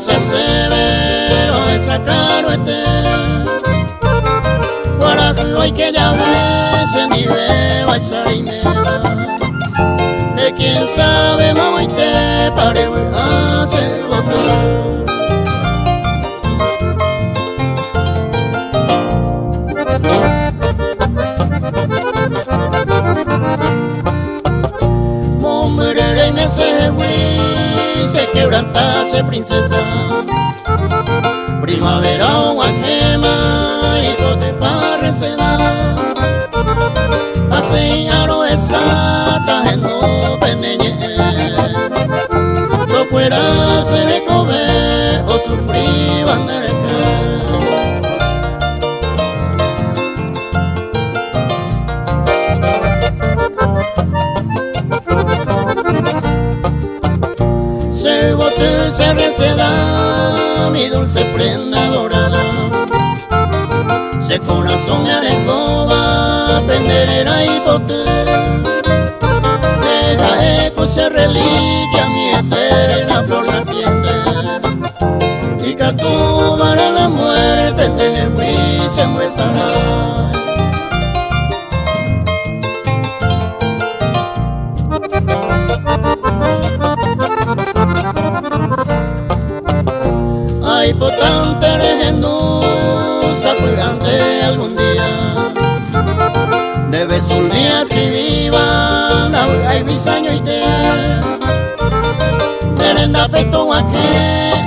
se severo de sacar este para hoy que ya se ni beba esa rimera de quién sabe mamá y te pare hace botón. Mombrere y me se quebrantase princesa primavera o gema y te parreceda aseñaro esa tajeno peneñe no fuera se le cobe o sufrí bandereque. Se bote, se receda mi dulce prenda dorada, se corazón me arencoba, penderera y bote, deja eco, se reliquia mi eterna flor naciente, y cantó para la muerte de mí se muestra. Ay, potente regenusa, purgante algún día debes un día escribir ay, bisaño y te merenda peto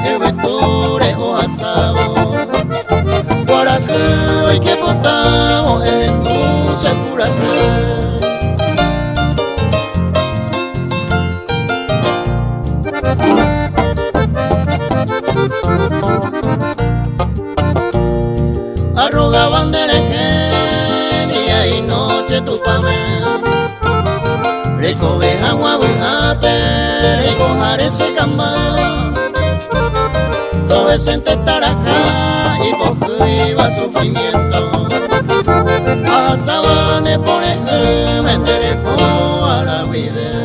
que venture o asado por aquí hoy que potamos en tu segura que arrogaban de día y noche tu pame rico veja guabuate rico jarese cama todo ese acá y por iba sufrimiento a sabane pone me derecho a la vida.